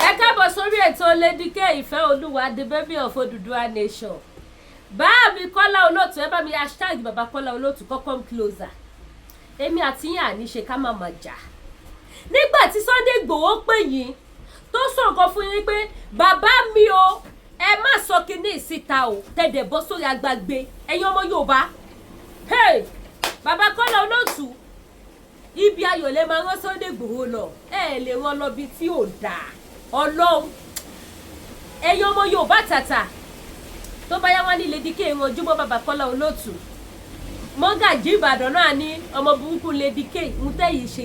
Ẹ káàbọ̀ sórí ètò Lady K ìfẹ́ olúwa the baby of Odùduwà nation. Bá mi Kola Olotu ẹ bá mi hashtag bàbá Kola Olotu come closer. Èmi àti yín àní ṣe ká má má jà. Nígbà tí Sunday Igboho pè yín tó sọ nǹkan fún yín pé bàbá mi o ẹ má sọ kíní síta o tẹ̀dẹ̀ bọ́ sórí agbágbé ẹ̀yin ọmọ Yorùbá. Hey bàbá Kola Olotu ibi ayọ̀ lè máa rán Sunday Igboho lọ ẹ lè rán lọ bí tí ò dáa Ọlọ́run ẹ̀yin ọmọ Yorùbá tàtà tó bá yá wá ní Lady K ìrànjú mọ́ bàbá Kola Olotu mọ́gàjí Ìbàdàn náà ní ọmọ burúkú Lady K ń tẹ́yìí ṣe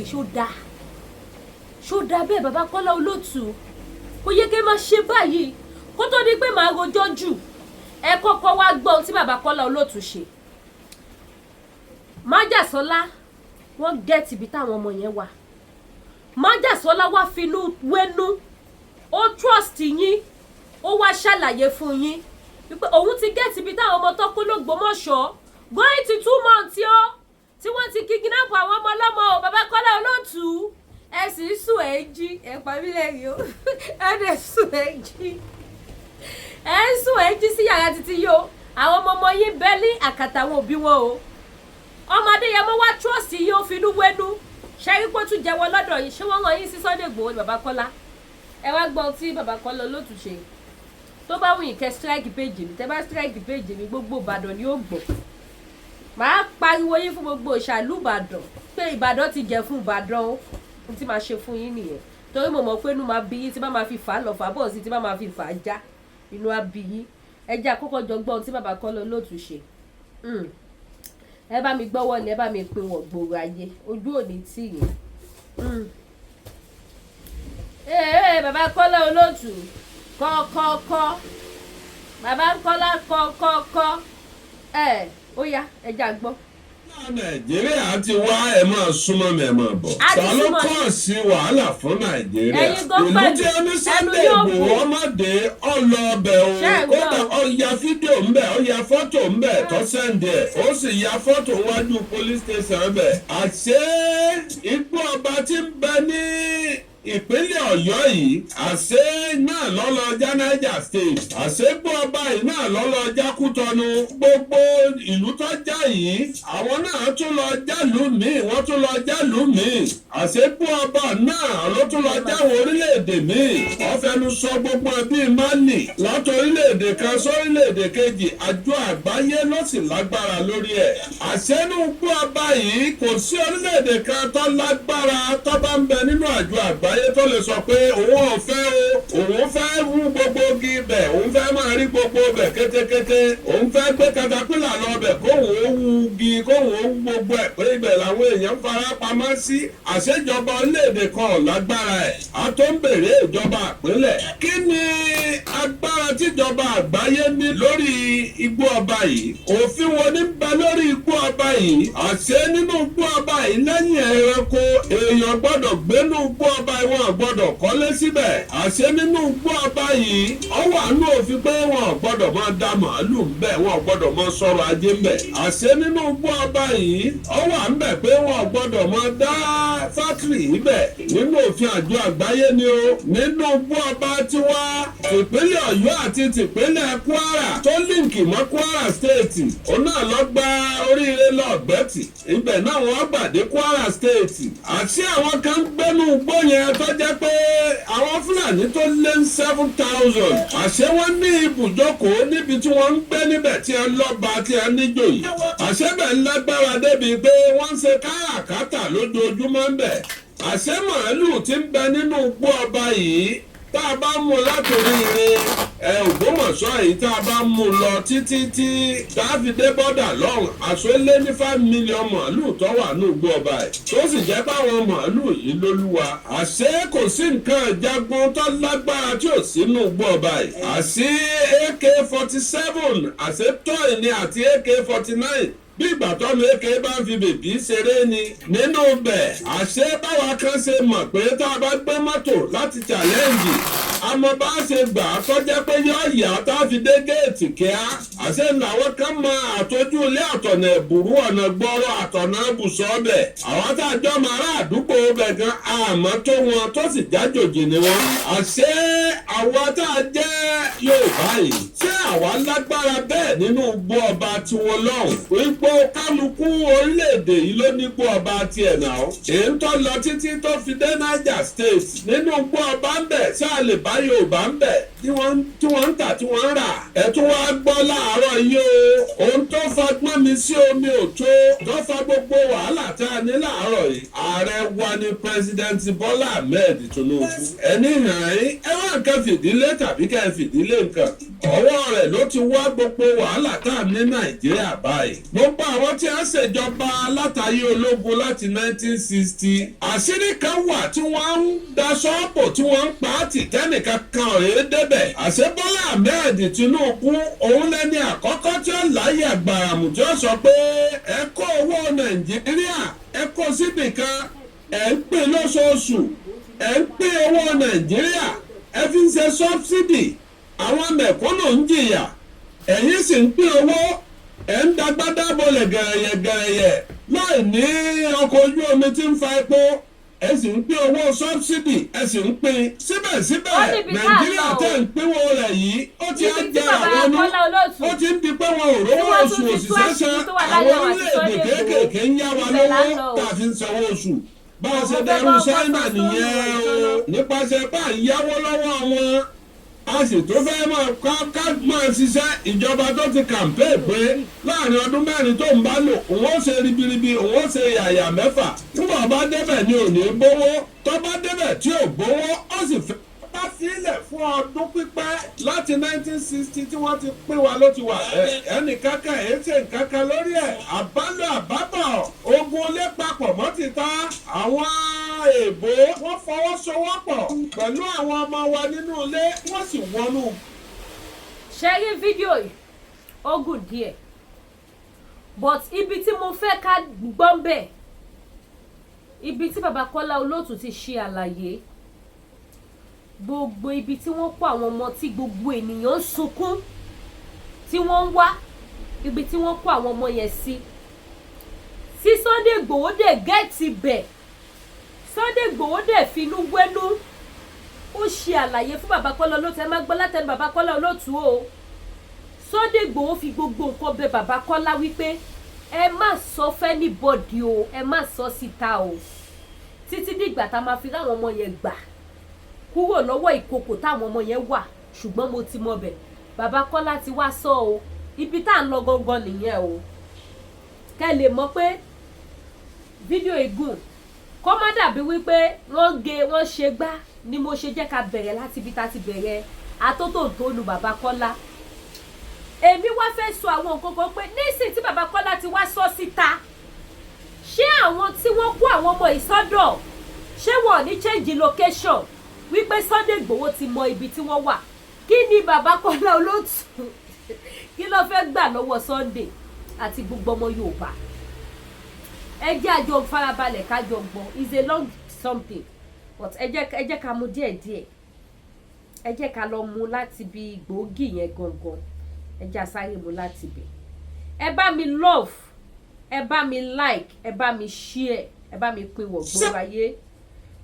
ṣó dáa bẹ́ẹ̀ bàbá Kola Olotu kò yẹ kí má ṣe báyìí kó tó di pé màá rojọ́ jù ẹ kọ́kọ́ wá gbọ́ ohun tí bàbá Kola Olotu ṣe Májàsọ́lá wọ́n gẹ́ẹ̀tì ibi táwọn ọmọ yẹn wà Májàsọ́lá wá finú wẹ́nú ó trust yín ó wá ṣàlàyé fún yín wípé òun ti gẹ́ẹ̀tì ibi táwọn ọmọ tó kú l'Ógbómọ̀ṣọ́ going to 2 months ó tí wọ́n ti kidnap àwọn ọmọ ọlọ́mọ ò bàbá Kola Olotu ẹ sì ń sùn ẹ jí ẹ pa mí lẹ́rìí o ẹ dẹ̀ sùn ẹ jí ẹ ń sùn ẹ jí sí yàrá títí yìí o àwọn ọmọ yín bẹ́lí àkàtà àwọn òbí wọn o ọmọdé yẹn mo wá trust yìí ó finú wẹ́nú ṣẹ́rí pé ó tún jẹ́wọ́ lọ́dọ̀ yìí ṣé wọ́n rán yín sí Sunday Igboho ní bàbá Kola ẹ wá gbọ́ tí bàbá Kola Olotu ṣe tó bá wù yín kẹ́ strike page mi tẹ́ bá strike page mi gbogbo Ìbàdàn ni ó gbọ́ màá pariwo yín fún gbogbo ìṣàlù Ìbàdàn pé Ìbàdàn ti jẹ fún Ìbàdàn ó tí máa ṣe fún yín nìyẹn torí mo mọ̀ pé inú máa bí yín tí bá máa fi fà á lọ fà á bọ̀ sí tí bá máa fi fà á já inú á bí yín ẹ jẹ́ àkọ́kọ́ jọ gbọ́ ohun tí bàbá Kola Olotu ṣe ẹ bá mi gbọ́wọ́ ni ẹ bá mi pin wọ̀ gbòòrò ayé ojú òní tì yín. Bàbá Kola Olotu kọ́ bàbá Kola kọ́ ó yá ẹ já gbọ́. Nàìjíríà ti wá ẹ máa súnmọ́ mi ẹ máa bọ̀. Ta ló kàn sí wàhálà fún Nàìjíríà? Ìlú tí ó ní Sunday Igboho ọmọdé ọlọ́ọ̀bẹ o. Kódà ó ya fídíò ńbẹ̀ ó ya fọ́tò ńbẹ̀ tó sẹ́ndì ẹ̀. Ó sì ya fọ́tò wájú police station ńbẹ̀. Àṣé ipò ọba tí ń bẹ ní ìpínlẹ̀ Ọ̀yọ́ yìí àṣé náà lọ́lọ́jà Niger State àṣé gbọ́ ọba yìí náà lọ́lọ́jà Kútọ́nù gbogbo ìlú tó já yìí àwọn náà tún lọ jálùú míì wọ́n tún lọ jálùú míì àṣé gbọ́ ọba náà ló tún lọ jáwọ́ orílẹ̀-èdè míì wọ́n fẹnu sọ gbogbo ẹbí Mali látọ̀ orílẹ̀-èdè kan sórílẹ̀-èdè kejì àjọ àgbáyé ló sì lágbára lórí ẹ̀ àṣé nínú gbọ́ ọba yìí kò sí orílẹ̀-èdè kan tó lágbára tó bá ń bẹ nínú àjọ àgbáyé tó lè sọ pé òun ò fẹ́ òun fẹ́ wú gbogbo igi bẹ̀ òun fẹ́ máa rí gbogbo bẹ̀ kétékété òun fẹ́ gbé katapila lọ bẹ̀ kóhùn ó wú igi kóhùn ó wú gbogbo ẹ̀ pé ibẹ̀ làwọn èèyàn fara pamọ́ sí àṣejọba orílẹ̀-èdè kan lágbára ẹ̀ a tó ń bèrè ìjọba ìpínlẹ̀ kí ni agbára tíjọba àgbáyé ní lórí igbó ọba yìí òfin wo ní bẹ lórí igbó ọba yìí àṣẹ nínú igbó ọba yìí lẹ́yìn ẹranko èèyàn gbọ́dọ̀ gbénú igbó ọba wọn gbọ́dọ̀ kọ́lé síbẹ̀ àṣẹ nínú igbó ọba yìí ọwọ́ àánú òfin pé wọn gbọ́dọ̀ máa da màálù ńbẹ̀ wọn gbọ́dọ̀ máa sọ̀rọ̀ ajé ńbẹ̀ àṣẹ nínú igbó ọba yìí ọwọ́ à ń bẹ̀ pé wọn gbọ́dọ̀ máa dá fátìrì ńbẹ̀ nínú òfin àjọ àgbáyé ni o nínú igbó ọba tiwa tìpínlẹ̀ Ọ̀yọ́ àti tìpínlẹ̀ Kwara tó líǹkì mọ́ Kwara stéètì òun náà lọ gba oríire lọ́ọ̀gbẹ́tì ibẹ̀ náà wọ́n gbàdé Kwara stéètì àti àwọn kan gbẹ́nu igbó yẹn tó jẹ́ pé àwọn Fúlàní tó lé 7,000 àṣé wọ́n ní ibùjókòó níbi tí wọ́n ń gbé níbẹ̀ tí ẹ lọ́ba tí ẹ níjòyè àṣé bẹ̀ ń lágbára débi pé wọ́n ń ṣe káràkátà lójoojúmọ́ ń bẹ̀ àṣé màálù tí ń bẹ nínú igbó ọba yìí tá a bá mú látòrí Ògbómọ̀ṣọ́ yìí tá a bá mú lọ títí tí dáfídé bọ́dà lọ́hùn àṣọlé ní 5 million màálù tó wà ní igbó ọba ẹ̀ tó sì jẹ́ báwọn màálù yìí lólúwa àṣé kò sí nǹkan ìjagun tó lágbára tí ò sínú igbó ọba ẹ̀ àṣé AK-47 àṣé tọ́ì ni àti AK-49 bí ìgbà tọ́nu èké bá ń fi bèbí ṣeré ni nínú bẹ̀ àṣé báwa kan ṣe mọ̀ pé tá a bá gbé mọ́tò láti challenge àmọ́ bá ṣe gbà á tọ́jẹ́ pé yọ ìyá tá a fi dé géètì kíá àṣẹ làwọn kan mọ àtọ́jú ilé àtọ̀nà ẹ̀bùrú ọ̀nà gbọ́rọ̀ àtọ̀nà ẹ̀bùsọ̀ bẹ̀ àwọn tá a jọ máa rà àdúgbò bẹ̀ gan àmọ́ tó wọn tó sì jájòjì ni wọn àṣẹ àwa tá a jẹ́ Yorùbá yìí ṣé àwa lágbára bẹ́ẹ̀ nínú igbó ọba tiwọn lọ́hùn ipò kálukú orílẹ̀-èdè yìí ló ní igbó ọba tiẹ̀ náà èyí tó lọ títí tó fi dé Niger State nínú igbó ọba ń bẹ̀ ṣáà lè bá Yorùbá ń bẹ̀ tí wọ́n ń tà tí wọ́n ń rà ẹ̀tún wá gbọ́ láàárọ̀ yìí o ohun tó fagbọ́n mi sí omi ò tó fa gbogbo wàhálà tá a ní láàárọ̀ yìí ààrẹ wa ni President Bola Ahmed Tinubu ẹni hàn yín ẹ wá nǹkan fìdílé tàbí kẹ́ ẹ fìdílé nǹkan ọwọ́ rẹ̀ ló ti wá gbogbo wàhálà tá a ní Nàìjíríà báyìí gbogbo àwọn tí a ṣèjọba látàyè ológun láti 1960 àṣírí kan wà tí wọ́n ń daṣọ́ bò tí wọ́n ń pa á tì tẹ́nìkan kan ọ̀rẹ́ débẹ̀ àṣẹ Bọ́lá Ahmed Tinubu òun lẹ́ni àkọ́kọ́ tí ó láyé àgbàràmù tí ó sọ pé ẹ kó owó Nàìjíríà ẹ kó síbì kan ẹ ń pín lóṣooṣù ẹ ń pín owó Nàìjíríà ẹ fi ń ṣe sọ́bsidì àwọn mẹ̀kúnnù ń jìyà ẹ̀yin sì ń pín owó ẹ̀ ń dagbádá bolẹ̀ gẹ̀rẹ̀yẹ̀ láì ní ọkọ̀ ojú omi tí ń fa epo ẹ sì ń pín owó sọ́bsidì ẹ sì ń pín síbẹ̀síbẹ̀ Nàìjíríà tẹ̀ ń pínwó rẹ̀ yìí ó ti ń jẹ àwọn ọdún ó ti ń di pé wọn ò rówó oṣù òṣìṣẹ́ san àwọn orílẹ̀-èdè kéékèèké ń yá wa lówó tá a fi ń sanwó oṣù bá a ṣe dẹrù China nìyẹn o nípasẹ̀ bá a yáwó lọ́wọ́ wọn a sì tó fẹ́ máa ṣiṣẹ́ ìjọba tó ti kàmpé pé láàrin ọdún mẹ́rin tó ń bá lò òun ó ṣe ribiribi òun ó ṣe yàyà mẹ́fà nígbà bá débẹ̀ ni ò ní gbówó tó bá débẹ̀ tí ò gbówó ó sì fẹ́ bá sílẹ̀ fún ọdún pípẹ́ láti 1960 tí wọ́n ti pín wa ló ti wà ẹnì kankan èyí ṣe nǹkankan lórí ẹ̀ àbálò àbábọ̀ ogun olé papọ̀ mọ́ ti ta àwọn èèbó wọ́n fọwọ́sowọ́pọ̀ pẹ̀lú àwọn ọmọ wa nínú ilé wọ́n sì wọnú. ṣe rí fídíò yìí ó gùn díẹ̀ but ibi tí mo fẹ́ ká gbọ́n bẹ̀ ibi tí bàbá Kola Olotu ti ṣe àlàyé gbogbo ibi tí wọ́n kó àwọn ọmọ tí gbogbo ènìyàn ń sunkún tí wọ́n ń wá ibi tí wọ́n kó àwọn ọmọ yẹn sí Sunday Igboho dẹ̀ gẹ́ẹ̀tì bẹ̀ Sunday Igboho dẹ̀ finú wẹ́nú ó ṣe àlàyé fún bàbá Kola Olotu ẹ má gbọ́ látẹnu bàbá Kola Olotu o Sunday Igboho fi gbogbo nǹkan bẹ̀ bàbá Kola wípé ẹ má sọ fẹ́nibọ́dì o ẹ má sọ síta o títí dìgbà tá a máa fi ráwọn ọmọ yẹn gbà kúrò lọ́wọ́ ìkòkò táwọn ọmọ yẹn wà ṣùgbọ́n mo ti mọ̀ bẹ̀ bàbá Kola ti wá sọ o ibi tá à ń lọ gangan nìyẹn o kẹ́ lè mọ̀ pé fídíò igun kọ́ má dàbí wípé wọ́n ṣe gbá ni mo ṣe jẹ́ ká bẹ̀rẹ̀ láti ibi tá ti bẹ̀rẹ̀ atótòǹtónu bàbá Kola èmi wá fẹ́ sọ àwọn nǹkan kan pé nísìnyí tí bàbá Kola ti wá sọ síta ṣé àwọn tí wọ́n kó àwọn ọmọ ìsọdọ̀ ṣé wọ́n ní change location wípé Sunday Igboho ti mọ ibi tí wọ́n wà kí ni bàbá Kola Olotu kí ló fẹ́ gbà lọ́wọ́ Sunday àti gbogbo ọmọ Yorùbá ẹ jẹ́ àjọ farabalẹ̀ kájọ gbọ́ is a long something but ẹ jẹ́ ká mú díẹ̀díẹ̀ ẹ jẹ́ ká lọ mú láti bí gbòógì yẹn gangan ẹ jẹ́ àsáré mú láti bẹ̀ ẹ bá mi love ẹ bá mi like ẹ bá mi share ẹ bá mi pín wọ̀ gbòòrò ayé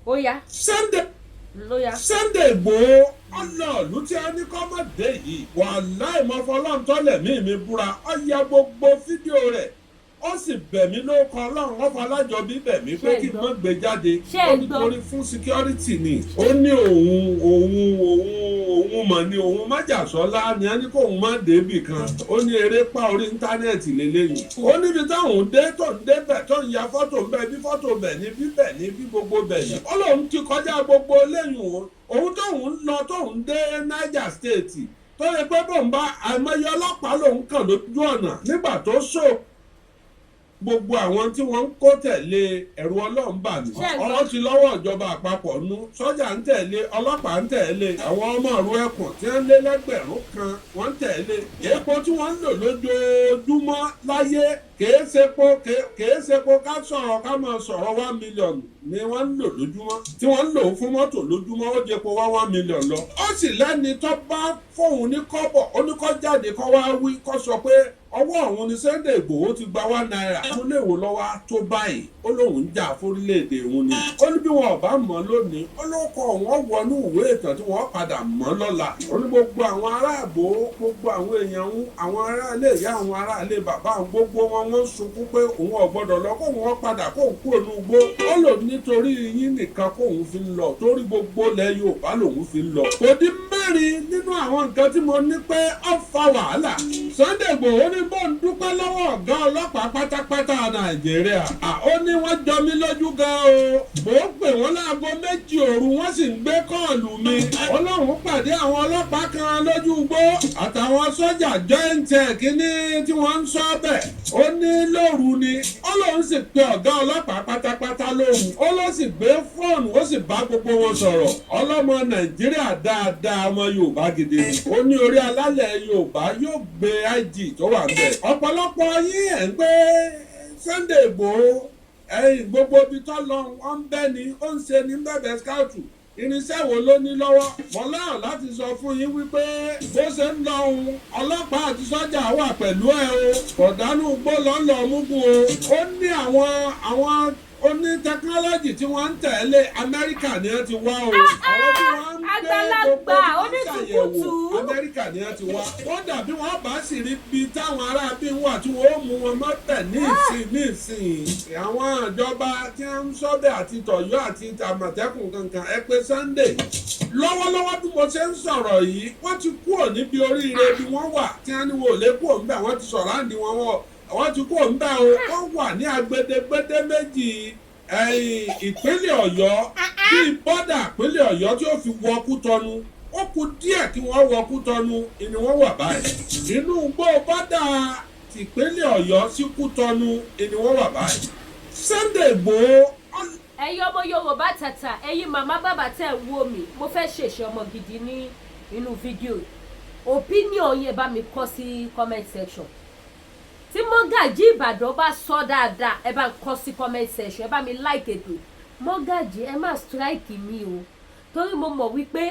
ó yá. Sunday Igboho ọlọ́ọ̀lù tí a ní kọ́ mọ̀ dé yìí wàláì mọ́ fọlọ́n tọ́lẹ̀ mí búra ọ ya gbogbo fídíò rẹ̀ ó sì bẹ̀mí ló kọ ọlọ́run wọ́n fọ alájọbí bẹ̀mí pé kí n má gbé jáde ó nítorí fún security ni ó ní òun mọ̀ ní òun májàsọ́lá ni a ní kó òun má débì kan ó ní eré pa orí íńtánẹ́ẹ̀tì lélẹ́yìn ó níbi táwọn dé tó ń débẹ̀ tó ń ya fọ́tò bẹ́ẹ̀ bí fọ́tò bẹ̀ ní bíbẹ̀ ní bí gbogbo bẹ̀ yìí ó lóun ti kọjá gbogbo lẹ́yìn òun tóun lọ tóun dé Niger State tó yẹ pé bóun bá àìmọye ọlọ́pàá lòun kàn lójú ọ̀nà nígbà tó gbogbo àwọn tí wọ́n ń kó tẹ̀lé ẹ̀rù Ọlọ́run bà mí ọ̀rọ̀ ti lọ́wọ́ ìjọba àpapọ̀ nú sọ́jà ń tẹ̀lé ọlọ́pàá ń tẹ̀lé àwọn ọmọ ìlú ẹkùn tí wọ́n lé lẹ́gbẹ̀rún kan wọ́n ń tẹ̀lé epo tí wọ́n ń lò lójoojúmọ́ láyé kèé sepo ká sọ̀rọ̀ ká máa sọ̀rọ̀ 1 million ni wọ́n ń lò lójúmọ́ tí wọ́n ń lò fún mọ́tò lójúmọ́ ó jẹ́ po wá 1 million lọ ó sì lẹ́ni tó bá fóun ní kọ́bọ̀ oníkọ́ jáde kọ́ wá wí kọ́ sọ pé ọwọ́ òun ni Sunday Igboho ti gba $1. ó léwo lọ́wọ́ tó báyìí ó lóun ń jà fórílẹ̀-èdè òun ni. ó ní bí wọn ò bá mọ̀ lónìí ó lóko wọn wọnú ìwé ìtàn tí wọ́n padà mọ̀ lọ́la. ó ní gbogbo àwọn aráàbò gbogbo àwọn èèyàn ń àwọn aráàlé ìyá àwọn aráàlé bàbá àwọn gbogbo wọn wọ́n sunkún pé òun ò gbọ́dọ̀ lọ kóun wọn padà kóun kúrò ní ugbó. ó lò nítorí yín nìkan kóun fi ń lọ torí gbogbo ilẹ̀ Yorùbá lòun fi ń lọ. kò dín mẹ́rin nínú àwọn nǹkan tí mo ní pé ó fa wàhálà. Sunday Igboho ní bó ń dúpẹ́ lọ́wọ́ ọ̀gá ọlọ́pàá pátápátá Nàìjíríà. ó ní wọ́n jọ mí lójú gan o. bó pè wọ́n láago 2 òru wọ́n sì ń gbé kọ́ọ̀lù mi. Ọlọ́run pàdé àwọn ọlọ́pàá kan lójú igbó àtàwọn sọ́jà joint kínní tí wọ́n ń sọ bẹ̀. ó ní lóru ni ó lóun sì pe ọ̀gá ọlọ́pàá pátápátá lóru. ó ló sì gbé fóònù ó sì bá gbogbo wọn sọ̀rọ̀. ọlọ́mọ Nàìjíríà dáadáa ọmọ Yorùbá gidi ni. ó ní orí alálẹ̀ Yorùbá yóò gbé IG tó wà bẹ́ẹ̀. ọ̀pọ̀lọpọ̀ yín ẹ̀ ń gbé Sunday Igboho ẹ̀yìn gbogbo ibi tó lọ wọ́n ń bẹ́ ni ó ń ṣe ní bẹ̀bẹ̀ skautu irinṣẹ́ wo ló ní lọ́wọ́. mo láyọ̀ láti sọ fún yín wípé bó ṣe ń lọ ohun ọlọ́pàá àti sọ́jà wà pẹ̀lú ẹ̀ o kọ̀dánù gbó lọ́nlọ́ múgun o. ó ní àwọn oní tẹkinọ́lọ́jì tí wọ́n ń tẹ̀lé Amẹ́ríkà ni wọ́n ti wá o. àwọn tí wọ́n ń gbé gbogbo ìṣàyẹ̀wò Amẹ́ríkà ni wọ́n ti wá. wọ́n dàbí wọ́n bá sì rí bí táwọn aráabí wà tí wọ́n ó mú wọn mọ́tẹ̀ ní ìsìn. àwọn ìjọba tí wọ́n ń sọ́bẹ̀ àti tọ̀yọ́ àti àmọ̀tẹ́kùn kankan ẹ pé Sunday. lọ́wọ́lọ́wọ́ bí mo ṣe ń sọ̀rọ̀ yìí wọ́n ti kúrò níbi oríire bí wọ́n wà tí wọ́n ní wò lé kúrò níbẹ̀ wọ́n ti sọ̀rọ̀ àǹdí wọn wọ̀ àwọn ti kó ń bẹ́ o wọ́n wà ní agbedegbede méjì ìpínlẹ̀ Ọ̀yọ́ bíi bọ́dà ìpínlẹ̀ Ọ̀yọ́ tí ó fi wọ Kútọ́nù ó kù díẹ̀ kí wọ́n wọ Kútọ́nù ni wọ́n wà báyìí inú gbó bọ́dà ìpínlẹ̀ Ọ̀yọ́ sí Kútọ́nù ni wọ́n wà báyìí. Sunday Igboho. ẹ̀yin ọmọ Yorùbá tàtà ẹ̀yin màmá bàbá tẹ̀ ń wò mí mo fẹ́ ṣèṣe ọmọ gidi ní inú fídíò opinion yẹn bá mi kọ sí comment section. tí Mọ́gàjí Ìbàdàn bá sọ dáadáa ẹ bá ń kọ sí comment section ẹ bá mi like ètò Mọ́gàjí ẹ má strike mi o torí mo mọ̀ wípé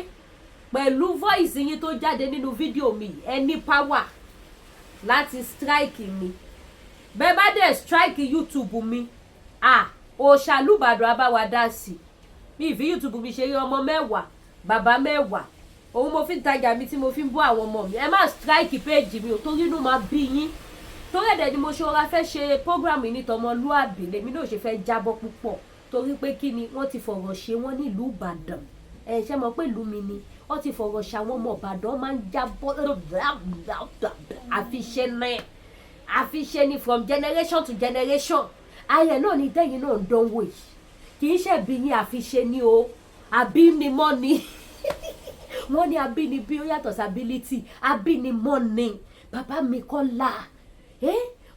pẹ̀lú voice yín tó jáde nínú fídíò mi ẹ ní power láti strike mi bẹ́ẹ̀ bá dẹ̀ strike YouTube mi òṣàlùbàdàn abáwa dá sí mi ìfi YouTube mi ṣe rí ọmọ 10 bàbá 10 òun mo fi ń tajà mi tí mo fi ń bọ́ àwọn ọmọ mi ẹ má strike page mi o torí inú máa bí yín torí ẹ̀dẹ̀ ni mo ṣe ọ̀rá fẹ́ ṣe program ní tọmọlúàbí lèmi náà ṣe fẹ́ jábọ́ púpọ̀ torí pé kí ni wọ́n ti fọ̀rọ̀ ṣe wọ́n ní ìlú Ìbàdàn ẹ̀ ṣe mọ̀ pé ìlú mi ni wọ́n ti fọ̀rọ̀ ṣe àwọn ọmọ Ìbàdàn máa ń jábọ́ àfiṣe ni from generation to generation ayẹ náà ni tẹ́yìn náà ń dánwò yìí kì í ṣe bí yín àfiṣe ni o àbínimọ́ ni wọ́n ní abínibí ó yàtọ̀ sí ability abínimọ́ ni bàbá mi Kọ́lá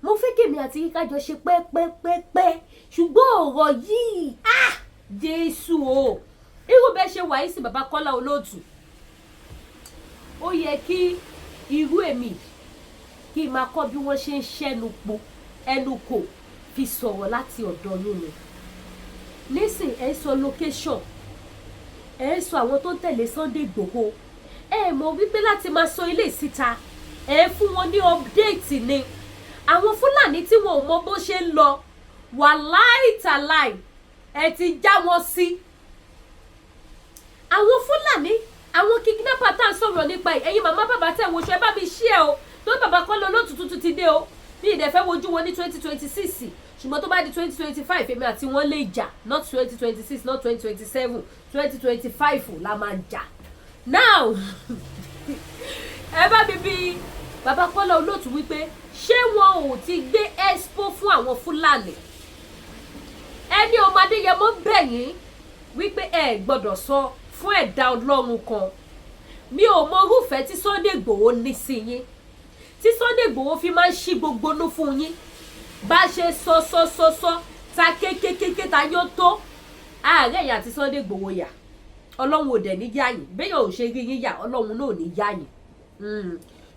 mo fẹ́ kèmí àti kíká jọ ṣe pẹ́pẹ́pẹ́pẹ́ ṣùgbọ́n ọ̀rọ̀ yìí Jésù o irú bẹ́ẹ̀ ṣe wà yìí sí bàbá Kola Olotu ó yẹ kí irú èmi kí n máa kọ́ bí wọ́n ṣe ń ṣẹ́nu ẹnu kò fi sọ̀rọ̀ láti ọ̀dọ̀ yín ni nísìn ẹ̀ ń sọ location ẹ̀ ń sọ àwọn tó ń tẹ̀lé Sunday Igboho ẹ̀ mọ̀ wípé láti máa sọ ilé síta ẹ̀ fún wọn ní update ni àwọn Fúlàní tí wọn ò mọ bó ṣe ń lọ wàláì tàláì ẹ ti já wọn sí àwọn Fúlàní àwọn kidnapper tá à ń sọ̀rọ̀ nípa ẹ̀yin màmá bàbá tẹ̀ wọṣọ ẹ bá mi ṣí ẹ o tó bàbá Kola Olotu tuntun ti dé o bí ìdẹ̀fẹ́ wojú wọn ní 2026 ṣùgbọ́n tó bá di 2025 èmi àti wọn lè jà not 2026 not 2027 2025 la máa jà now ẹ bá mi bí bàbá Kola Olotu wípé ṣé wọn ò ti gbé expo fún àwọn Fúlàní ẹni ọmọdé yẹn mọ́ bẹ̀yìn wípé ẹ gbọ́dọ̀ sọ fún ẹ̀dá Ọlọ́run kan mi ò mọ irúfẹ́ tí Sunday Igboho ní sí yín tí Sunday Igboho fi máa ń ṣí gbogbo inú fún yín bá ṣe sọ ta kékékéké ta yóò tó ààrẹ yẹn àti Sunday Igboho yà Ọlọ́run ò dẹ̀ ní yáyìn bẹ́ẹ̀ ò ṣe rí yín yà Ọlọ́run náà ò ní yáyìn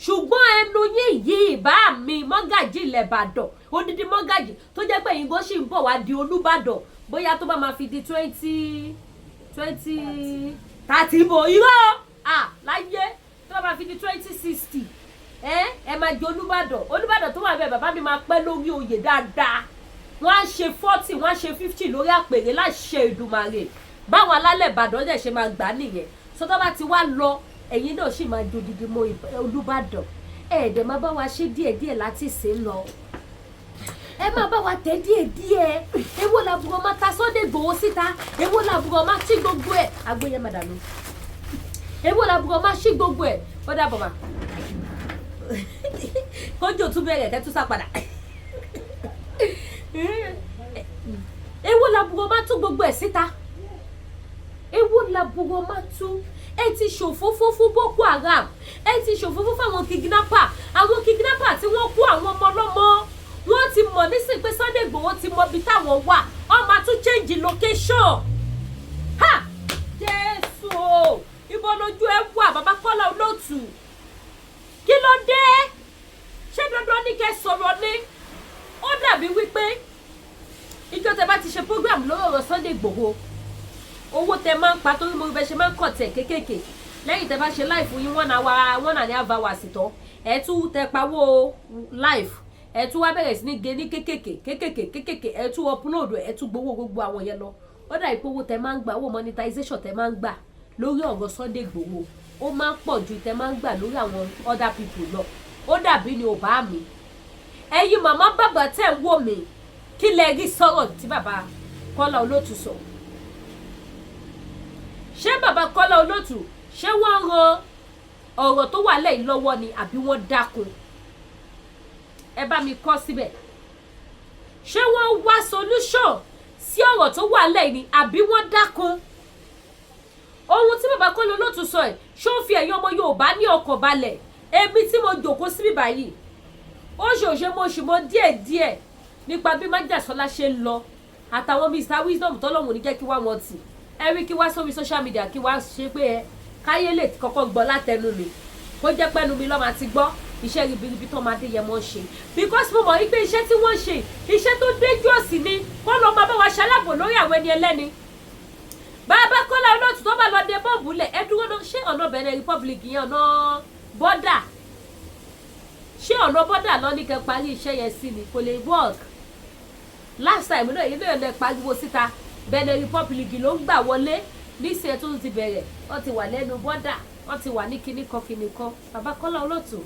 ṣùgbọ́n ẹnu yín yìí bá mi Mọ́gàjí ilẹ̀ Ìbàdàn odidi Mọ́gàjí tó jẹ́ pé yín gan ṣì ń bọ̀ wá di Olúbàdàn bóyá tó bá máa fi di 2030 bò irọ́ máa fi di 2060 ẹ máa jẹ Olúbàdàn tó wà bẹ́ẹ̀ bàbá mi máa pẹ́ lórí oyè dáadáa wọ́n á ṣe 40 wọ́n á ṣe 50 lórí àpèrè láṣẹ Èdùmàrè báwọn alálẹ̀ Ìbàdàn dẹ̀ ṣe máa gbà nìyẹn sọ́tọ́ bá ti wá lọ ẹ̀yin náà sì máa dodidi mọ́ Olúbàdàn ẹ̀ẹ́dẹ̀ máa bá wa ṣe díẹ̀díẹ̀ láti ṣe ń lọ ẹ máa bá wa tẹ̀ díẹ̀díẹ̀ èwo làbúrò máa ta Sunday Igboho síta èwo làbúrò máa ṣí gbogbo ẹ̀ agbóyè màdàlú èwo làbúrò máa ṣí gbogbo ẹ̀ ó dàbọ̀ mà kójú òtún bẹ̀rẹ̀ kẹ́ tún sá padà èwo làbúrò máa tún gbogbo ẹ̀ síta èwo làbúrò máa tún ẹ ti ṣòfófó fún Boko Haram ẹ ti ṣòfófó fún àwọn kidnapper tí wọ́n kó àwọn ọmọ ọlọ́mọ wọ́n ti mọ̀ nísìnyí pé Sunday Igboho ti mọ ibi táwọn wà wọ́n máa tún change location ha Jésù o ibo lójú ẹ wà bàbá Kola Olotu kí ló dé ṣé dandan ní kẹ́ sọ̀rọ̀ ni ó dàbí wípé ìjọ tẹ́ bá ti ṣe program lórí ọ̀rọ̀ Sunday Igboho owó tẹ́ máa ń pa torí mo bẹ ṣe máa ń kọ̀ tẹ̀ kékèké lẹ́yìn tẹ́ bá ṣe live fún yín 1 hour 1 hour tán ẹ tún tẹ́ pawó live ẹ tún wá bẹ̀rẹ̀ sí ní gé ní kékèké ẹ tún upload ẹ tún gbowó gbogbo àwọn yẹn lọ ó dà ipò owó tẹ́ máa ń gbà owó monetization tẹ́ máa ń gbà lórí ọ̀rọ̀ Sunday Igboho ó máa ń pọ̀ ju tẹ́ máa ń gbà lórí àwọn other people lọ ó dàbí ni ò bá mi ẹ̀yin màmá bàbá tẹ́ ń wò mí kí lẹ rí sọ̀rọ̀ tí bàbá Kola Olotu sọ ṣé bàbá Kola Olotu ṣé wọ́n ran ọ̀rọ̀ tó wà lẹ́yìn lọ́wọ́ ni àbí wọ́n dákun ẹ bá mi kọ síbẹ̀ ṣé wọ́n wá solution sí ọ̀rọ̀ tó wà lẹ́yìn ni àbí wọ́n dákun ohun tí bàbá Kola Olotu sọ ẹ̀ ṣó fi ẹ̀yin ọmọ Yorùbá ní ọkàn balẹ̀ èmi tí mo jòkó síbí báyìí ó ṣòṣe mo ṣì mọ díẹ̀díẹ̀ nípa bí májàsọ́lá ṣe ń lọ àtàwọn Mr Wisdom tọ́lọ́hún ní jẹ́ kí wá wọn tì ẹ rí kí wá sórí social media kí wá ṣe pé ẹ káyé lè kọ́kọ́ gbọ́ látẹnu mi kó jẹ́ pẹ́nu mi lọ́ máa ti gbọ́ iṣẹ́ ribiribi tó máa dé yẹ mọ́ ṣe because mo mọ̀ wípé iṣẹ́ tí wọ́n ṣe iṣẹ́ tó déjú òsì ni kó lọ máa bá wa ṣalábò lórí àwọn ẹni ẹlẹ́ni bàbá Kola Olotu tó bá lọ dé bọ́ọ̀bù lẹ̀ ẹ dúró náà ṣé ọ̀nà Benin Republic yẹn ọ̀nà bọ́dà ṣé ọ̀nà bọ́dà lọ ní kẹ́ parí iṣẹ́ yẹn sí ni kò lè work last time náà ilé ẹ̀ lẹ́ pariwo síta Benin Republic ló ń gbà wọlé níṣẹ́ tó ti bẹ̀rẹ̀ wọ́n ti wà lẹ́nu bọ́dà wọ́n ti wà ní kinní kan bàbá Kola Olotu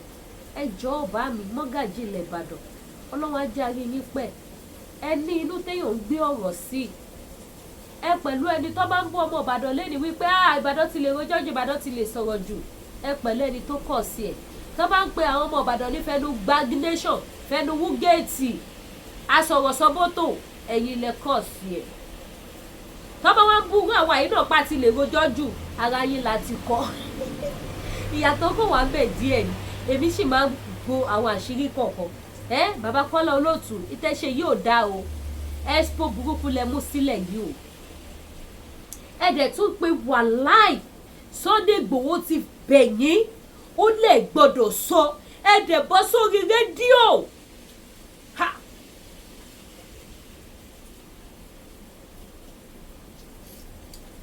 ẹ jọ̀ọ́ bá mi mọ́gàjì ilẹ̀ Ìbàdàn ọlọ́wọ́n ajé arí yín pẹ́ ẹ ní inú téèyàn ń gbé ọ̀rọ̀ sí ẹ pẹ̀lú ẹni tó bá ń bọ́ ọmọ Ìbàdàn lẹ́ni wípé Ìbàdàn ti lè rojọ́ ju Ìbàdàn ti lè sọ̀rọ̀ jù ẹ pẹ̀lú ẹni tó kọ̀ sí ẹ̀ tó bá ń pe àwọn ọmọ Ìbàdàn ní fẹnu gbagnation fẹnu wúgẹ́ẹ̀tì asọ̀rọ̀sọ́bọ́tò ẹ̀yin lẹ kọ̀ sí ẹ̀ tó bá wọn búrú àwọn àyè náà pa ti lè rojọ́ jù ara yín láti kọ́ ìyàtọ̀ kò wá bẹ̀ díẹ̀ ni èmi sì máa ń bo àwọn àṣírí kọ̀ọ̀kan bàbá Kola Olotu ìtẹ́ṣe yóò dá o expo burúkú lẹ mú sílẹ̀ yìí o ẹ dẹ̀ tún pé wàláì Sunday Igboho ti bẹ̀yìn ó lè gbọ́dọ̀ sọ ẹ dẹ̀ bọ́ sórí rédíò ha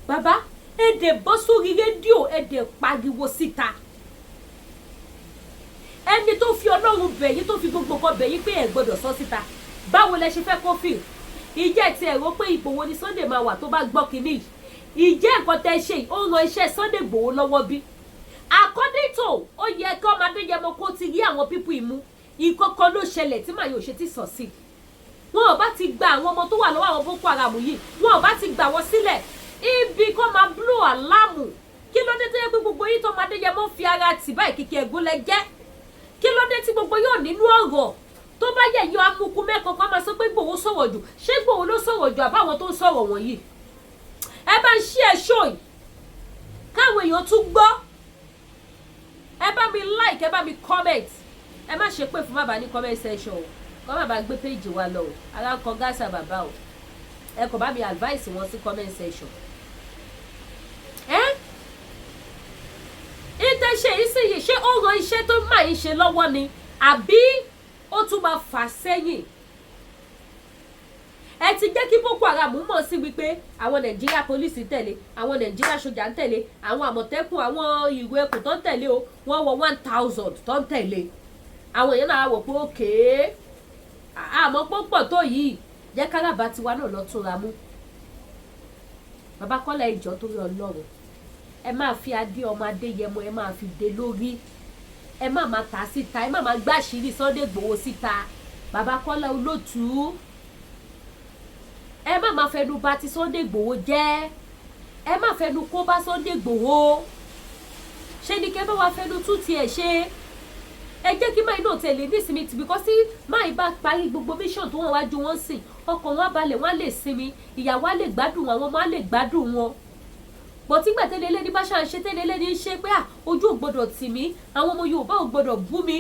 bàbá ẹ dẹ̀ bọ́ sórí rédíò ẹ dẹ̀ pariwo síta ẹni tó fi Ọlọ́run bẹ̀yìn tó fi gbogbo kan bẹ̀yìn pé ẹ gbọ́dọ̀ sọ síta báwo lẹ ṣe fẹ́ kó fìl ìjẹ́ ti ẹ̀rọ pé ipò wo ni Sunday máa wà tó bá gbọ́ kínní ìjẹ́ nǹkan tẹ́ ṣe ó ran iṣẹ́ Sunday Igboho lọ́wọ́ bí according to ó yẹ kí ọmọ Adéyẹmọ kó ti rí àwọn pípù ìmú ìkọ̀kọ̀ ló ṣẹlẹ̀ tí màá yóò ṣe ti sọ sí wọn ò bá ti gba àwọn ọmọ tó wà lọ́wọ́ àwọn Boko Haram yìí wọn ò bá ti gbà wọ́n sílẹ̀ ibi kó máa blow aláàmù kí ló dé tó yẹ pé gbogbo yìí tó ọmọ Adéyẹmọ fi ara tì báyìí kìkì ẹ̀gún lẹ jẹ́ kí ló dé tí gbogbo yóò nínú ọ̀rọ̀ tó bá yẹ yọ amukú mẹ́kọ̀ọ́ kan máa sọ pé Igboho sọ̀rọ̀ jù ṣé Igboho ló sọ̀rọ̀ jù àbáwọn tó ń sọ̀rọ̀ wọ̀nyí ẹ bá ń ṣí ẹ ṣó yìí káwọn èèyàn tún gbọ́ ẹ bá mi like ẹ bá mi comment ẹ má ṣe pé fún bàbá ní comment section o kọ́ bàbá gbé péjì wa lọ o ara ń kọ gáàsà bàbá o ẹ kò bá mi advice wọn sí comment section ìtẹ̀ṣe yìí sì yìí ṣé ó ran iṣẹ́ tó máa ń ṣe lọ́wọ́ ni àbí ó tún máa fà sẹ́yìn ẹ ti jẹ́ kí Boko Haram mọ̀ sí wípé àwọn Nigeria police ń tẹ̀lé àwọn Nigeria soldier ń tẹ̀lé àwọn àmọ̀tẹ́kùn àwọn ìwé ẹkùn tó ń tẹ̀lé o wọ́n wọ 1000 tó ń tẹ̀lé àwọn èèyàn náà wò pé òkè àmọ́ pọ́pọ̀ tó yìí jẹ́ káràbà tiwa náà lọ túnra mú bàbá Kọ́lá ìjọ torí Ọlọ́run ẹ máa fi adé ọmọ Adéyẹmọ ẹ máa fi dé lórí ẹ má máa tà síta ẹ má máa gbàṣírí Sunday Igboho síta bàbá Kola Olotu ẹ má máa fẹnu bà ti Sunday Igboho jẹ́ ẹ má fẹnu kó bá Sunday Igboho ṣé ni kẹ́ bá wa fẹnu tún tiẹ̀ ṣe ẹ jẹ́ kí máa iná tẹ̀lé ní ìsinmi tì because máa bá parí gbogbo mission tó wọ́n wájú wọn sìn ọkàn wọn balẹ̀ wọn lè sinmi ìyàwó á lè gbádùn wọn ọmọ á lè gbádùn wọn bọ̀ tí gbà tẹ́lẹ̀ lẹ́ni bá ṣáà ṣe tẹ́lẹ̀ lẹ́ni ṣe pé ojú ò gbọ́dọ̀ tì mí àwọn ọmọ Yorùbá ò gbọ́dọ̀ bú mi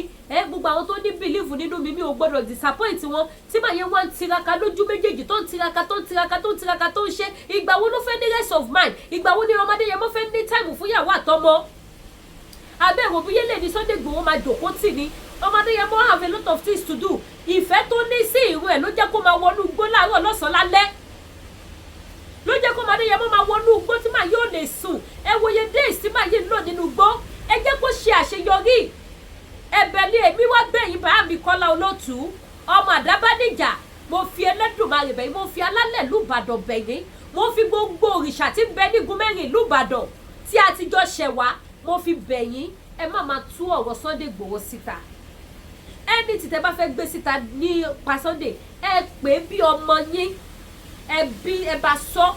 gbogbo àwọn tó ní bìlífù nínú mi ò gbọ́dọ̀ disappoint wọn tí màá yẹn wá ń tiraka lójú méjèèjì tó ń tiraka tó ń tiraka tó ń tiraka tó ń ṣe ìgbà wo ló fẹ́ ní rest of mind ìgbà wo ni ọmọdé yẹn mọ́ fẹ́ ní time fún ìyàwó àtọmọ abẹ́ ìwò bíyẹ́ lè ní Sunday Igboho máa jòkó tì ní ọmọdé yẹn mọ́ have a lot of things to do ìfẹ́ tó ní sí ìrun ẹ̀ ló jẹ́ kó máa wọnú igbó láàárọ̀ lọ́sàn-án lálẹ́ ló jẹ́ kó máa dé yẹn mọ́ máa wọnú igbó tí máa yóò lè sùn ẹ wòye days tí máa yé lò nínú igbó ẹ jẹ́ kó ṣe àṣeyọrí ẹ̀bẹ̀ ni èmi wá bẹ̀yìn bá mi Kola Olotu ọmọ Àdábánijà mo fi Ẹlẹ́dùmarè bẹ̀yìn mo fi alálẹ̀ lùbàdàn bẹ̀yìn mo fi gbogbo òrìṣà tí ń bẹ ní Gúnmẹ́rìn lùbàdàn tí a ti jọ ṣẹ̀wá mo fi bẹ̀yìn ẹ má máa tú ọ̀rọ̀ Sunday Igboho síta ẹni tí tẹ bá fẹ́ gbé síta ní pa Sunday ẹ pè bí ọmọ yín ẹ bá sọ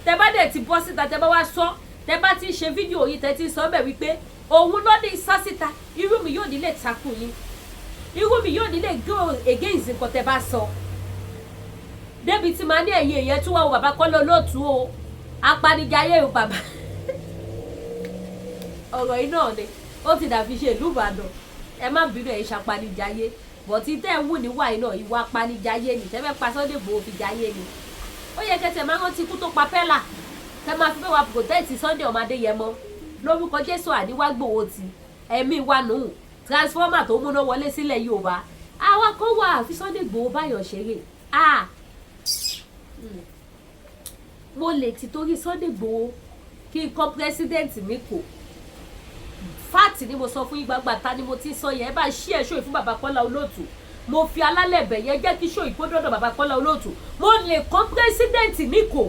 tẹ bá dẹ̀ ti bọ́ síta tẹ bá wá sọ tẹ bá ti ṣe fídíò yìí tẹ ti sọ bẹ̀ wípé òun ló ní sá síta irú mi yóò nílé takùn yín irú mi yóò nílé go against nǹkan tẹ bá sọ débi tí màá ní ẹ̀yìn èyẹ tí wọ́n wo bàbá Kola Olotu o apanijayé o bàbá ọ̀rọ̀ yìí náà ni ó ti dàbí ṣe ìlú Ìbàdàn ẹ má bínú ẹ̀ ṣapanijayé bọ̀tí tẹ́ ń wù níwà iná ìwà apanijayé ni tẹ́ fẹ́ pa Sunday Igboho fi jayé ni ó yẹ kẹsẹ̀ máa rántí ikú tó pa Pẹ́là tẹ́ máa fi fẹ́ wa protect Sunday ọmọ Adéyẹmọ lórúkọ Jésù àníwá Igboho ti ẹ̀mí wa nù transformer tó múná wọlé sílẹ̀ Yorùbá àwa kan wà fi Sunday Igboho báyọ̀ ṣeré mo lè ti torí Sunday Igboho kí n kọ́ president mi kò fáàtì ni mo sọ fún yín gbàgbà ta ni mo ti sọ yẹn ẹ bá ṣí ẹ ṣó ìfún bàbá Kola Olotu mo fi alálẹ̀bẹ̀ yẹn jẹ́ kí ṣó ìkódọ́dọ̀ bàbá Kola Olotu mo lè kọ́ pírẹ́sídẹ̀ǹtì ní kò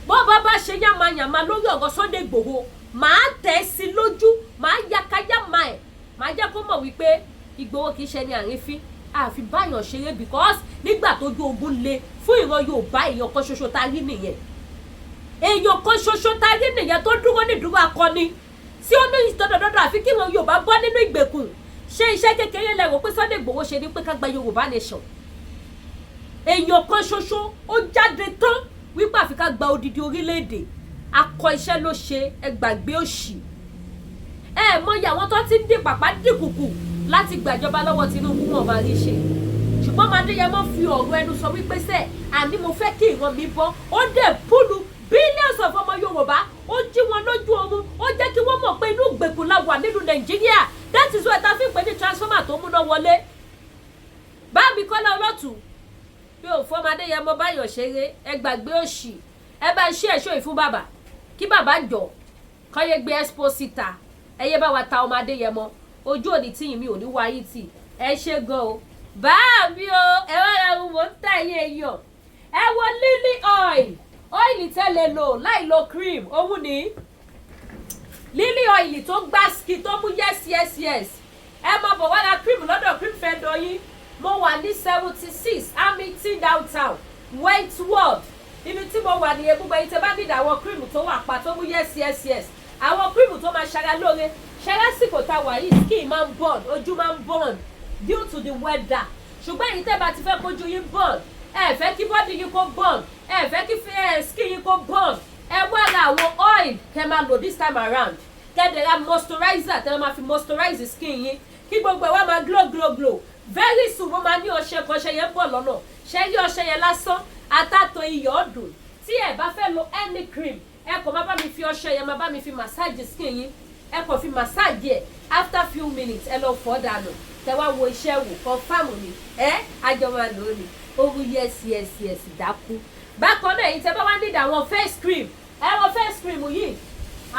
bó bá ṣe yàmàyàmà lórí ọ̀rọ̀ Sunday Igboho màá tẹ̀ sí lójú màá yakayàmà ẹ̀ màá jẹ́ kó mọ̀ wípé Igboho kì í ṣe ní àrífín àfi báyọ̀ ṣeré because nígbà tójú ogun le fún ìran Yorùbá èèyàn kan ṣoṣo tá a rí nìyẹn èèyàn kan ṣoṣo tá a rí nìyẹn tó dúró ní ìdúró akọni tí ó ní ìtọ́dọ̀dọ́dọ̀ àfi kí wọn Yorùbá bọ́ nínú ìgbèkùn ṣé iṣẹ́ kékeré lẹ́rọ pé Sunday Igboho ṣe ní pé ká gba Yorùbá nation èèyàn kan ṣoṣo ó jáde tán wípé àfi ká gba odidi orílẹ̀-èdè akọ iṣẹ́ ló ṣe ẹ gbàgbé òṣì ẹ mọyì àwọn tó ti ń dín pàpà dìkùkù láti gbàjọba lọ́wọ́ Tinubu wọn máa rí ṣe ṣùgbọ́n Adéyẹmọ fi ọ̀rọ̀ ẹnu sọ wípé sẹ́ àní mo fẹ́ kí ìran mi bọ́ ó dẹ̀ púlù billions of ọmọ Yorùbá ó jí wọn lójú oorun ó jẹ́ kí wọ́n mọ̀ pé inú ìgbèkùn la wà nínú Nàìjíríà that is why ta fi pè ní transformer tó múná wọlé bá mi Kola Olotu bí ò fọ́ Adéyẹmọ báyọ̀ ṣeré ẹ gbàgbé òṣì ẹ bá ṣí ẹ̀ṣọ́ ìfún bàbá kí bàbá jọ kọ́yé gbé expo síta ẹ yé bá wa ta ọmọ Adéyẹmọ ojú òní tíyìn mi ò ní wáyé tì ẹ ṣe gan o bá mi o ẹ wá ẹrù mò ń tà yé èèyàn ẹ wo lily oil tẹ́lẹ̀ lò láì lo cream òun ni lily oil tó gbá ski tó mú yes ẹ máa bọ̀ wá ra cream lọ́dọ̀ cream fẹ́ dọ̀yìn mo wà ní 76 Hamilton downtown Wentworth ibi tí mo wà nìyẹn gbogbo ẹ̀yin tẹ́ bá nídìí àwọn cream tó wà pa tó mú yes àwọn cream tó máa ṣara lóore ṣẹlẹ́sìkò tá a wà yìí skin máa ń burn ojú máa ń burn due to the weather ṣùgbọ́n èyí tẹ́ bá ti fẹ́ kójú yín burn ẹ fẹ́ kí body yín kó burn ẹ fẹ́ kí skin yín kó burn ẹ wá ra àwọn oil kẹ́ máa lò this time around kẹ́dẹ̀ ra moisturizer tẹ́ máa fi moisturize skin yín kí gbogbo ẹ̀ wá máa glow very soon wọ́n máa ní ọṣẹ kan ṣe yẹn bọ̀ lọ́nà ṣe rí ọṣẹ yẹn lásán àtàtọ̀ iyọ̀ ọ̀dùn tí ẹ bá fẹ́ lo any cream ẹ kò má bá mi fi ọṣẹ yẹn má bá mi fi massage skin yín ẹ kò fi massage ẹ after few minutes ẹ lọ fọ̀ dànù tẹ wá wo iṣẹ́ wò confam ni àjọ máa lò ó ni oru yes dákú. Bákan náà ẹ̀yin tẹ́ bá wá need àwọn face cream àwọn face cream yìí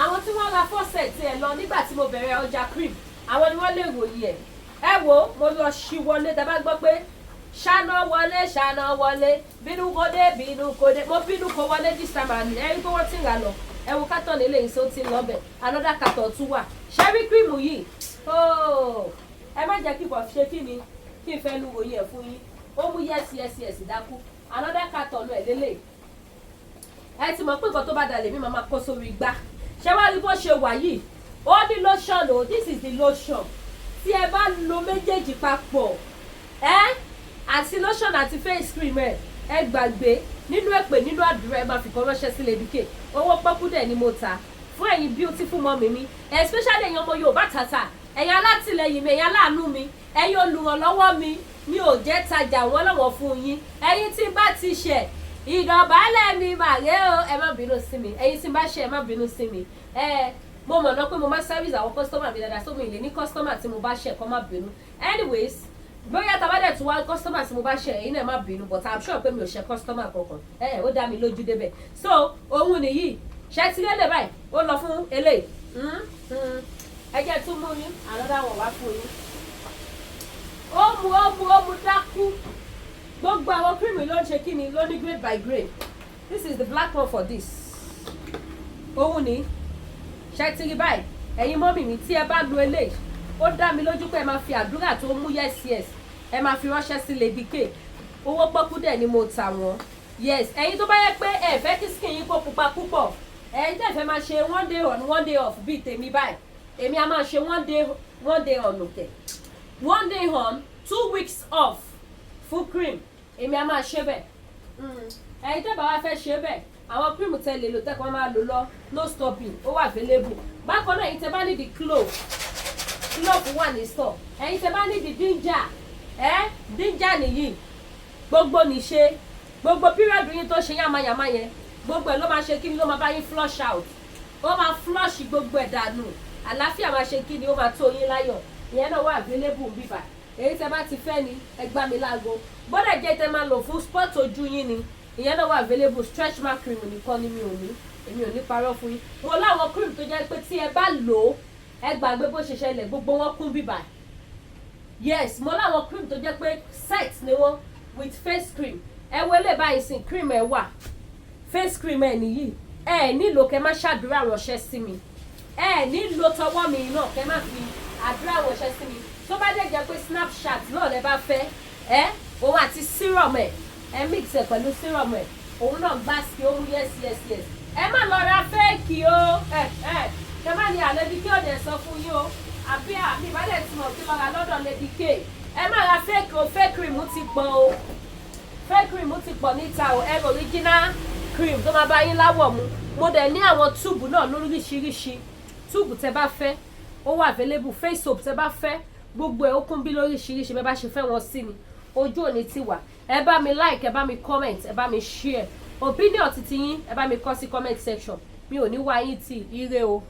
àwọn tí wọ́n ra faucet ẹ̀ lọ nígbà tí mo bẹ̀rẹ̀ ọjà cream àwọn ni wọ́n lè ròyìn ẹ̀. Ẹ wo mo lọ ṣí wọlé tẹ́ bá gbọ́ pé ṣáná wọlé bínú kò dé mo bínú kò wọlé this time around ẹ rí pé wọ́n ti ń rà lọ ẹ wo carton eléyìí tó ti ń lọ bẹ̀ another carton tún wà sherry cream yìí ẹ má jẹ́ kí ìbọn ṣe kí ni kí n fẹ́ nu ròyìn ẹ̀ fún yín ó mú yes dákú another carton ẹ̀ lélẹ̀ ẹ ti mọ̀ pé nǹkan tó bá dalẹ̀ mi máa kó sórí igbá ṣé wá rí bó ṣe wà yìí ó ní lotion o this is the lotion tí ẹ bá lo méjèèjì papọ̀ àti lotion àti face cream ẹ gbàgbé nínú èpè nínú àdúrà ẹ máa fi kan ránṣẹ́ sí Lady K owó pọ́kú dẹ̀ ni mo ta fún ẹ̀yin beautiful mommy mi especially ẹ̀yin ọmọ Yorùbá tàtà ẹ̀yin alátìlẹyìn mi ẹ̀yin aláàánú mi ẹ̀yin olùrànlọ́wọ́ mi ò jẹ́ tajà wọ́n lọ́wọ́ fún yín ẹ̀yin tí bá ti ṣẹ̀ ìdọ̀bálẹ̀ mi màré o ẹ má bínú sí mi ẹ̀yin tí bá ṣẹ̀ ẹ má bínú sí mi mo mọ̀ náà pé mo máa service àwọn customer mi dáadáa sómi ìlé ní customer tí mo bá ṣẹ̀ kó má bínú anyways bóyá tá a bá dẹ̀ tún wá customer tí mo bá ṣe ẹ̀yin náà má bínú but I'm sure pé mi ò ṣe customer kankan ó dá mi lójú débẹ̀ so òun nìyí ṣe ti lélẹ̀ báyìí ó lọ fún eléyìí ẹ jẹ́ tún mú yín another one wá fún yín ó mu dákú gbogbo àwọn cream ló ń ṣe kí ni ló ní grade by grade this is the black one for this òun ni ṣe ti rí báyìí ẹ̀yin mọ́mì mi tí ẹ bá lo eléyìí ó dá mi lójú pé ẹ máa fi àdúrà tó mú yes ẹ máa fi ránṣẹ́ sí Lady K owó pọ́kú dẹ̀ ni mo tà wọ́n yes ẹ̀yin tó bá yẹ pé ẹ fẹ́ kí skin yín kó pupa púpọ̀ ẹ̀yin tẹ̀ fẹ́ máa ṣe one day on one day off bíi tèmi báyìí èmi a máa ṣe one day on òkè 1 day on 2 weeks off full cream èmi a máa ṣe bẹ́ẹ̀ ẹ̀yin tẹ́ bá wá fẹ́ ṣe bẹ́ẹ̀ àwọn cream tẹ́ lè lò tẹ́kọ̀ọ́ máa lò lọ no stopping ó wà available bákan náà ẹ̀yin tẹ́ bá ní the clove wà ní store ẹ̀yin tẹ́ bá ní the ginger ginger nìyí gbogbo nìṣe gbogbo period yín tó ṣe yàmáyàmá yẹn gbogbo ẹ̀ ló máa ṣe kí ni ló máa bá yín flush out ó máa flush gbogbo ẹ̀ dànù àlàáfíà máa ṣe kí ni ó máa tó yín láyọ̀ ìyẹn náà wà available bíbà èyí tẹ́ bá ti fẹ́ ni ẹ gbá mi láago bọ́dẹ̀ jẹ́ tẹ́ máa lò fún spot ojú yín ni ìyẹn náà wà available stretch mark cream nìkan ni èmi ò ní parọ́ fún yín mo láwọn cream tó jẹ́ pé tí ẹ bá lò ó ẹ gbàgbé bó ṣe ṣẹlẹ̀ gbogbo wọn kún bíbà yes mo láwọn cream tó jẹ́ pé set ni wọ́n with face cream ẹ wọlé báyìí sin cream ẹ wà face cream ẹ nìyí ẹ nílò kẹ́ má ṣàdúrà ránṣẹ́ sí mi ẹ nílò tọwọ́ mi náà kẹ́ má fi àdúrà ránṣẹ́ sí mi tó bá dẹ̀ jẹ́ pé snapchat náà lẹ bá fẹ́ òun àti serum ẹ mix ẹ pẹ̀lú serum ẹ òun náà gbá sí ohun yes ẹ má lọ ra fẹ́ẹ̀kì o ẹ má ní Lady K ọ̀dẹ̀ sọ fún yín o àbí àmì ìbálẹ̀ tí mo ti lọ́ra lọ́dọ̀ Lady K ẹ má ra fake o fake cream ti pọ̀ o fake cream ti pọ̀ níta o ẹ original cream tó máa bá yín láwọ̀ mu mo dẹ̀ ní àwọn túùbù náà lóríṣiríṣi túùbù tẹ bá fẹ́ ó wà available face soap tẹ bá fẹ́ gbogbo ẹ̀ ó kún bí lóríṣiríṣi bẹ́ẹ̀ bá ṣe fẹ́ wọn sí ni ojú òní ti wà ẹ bá mi like ẹ bá mi comment ẹ bá mi share opinion titi yín ẹ bá mi kọ sí comment section mi ò ní wá yín tì ire o.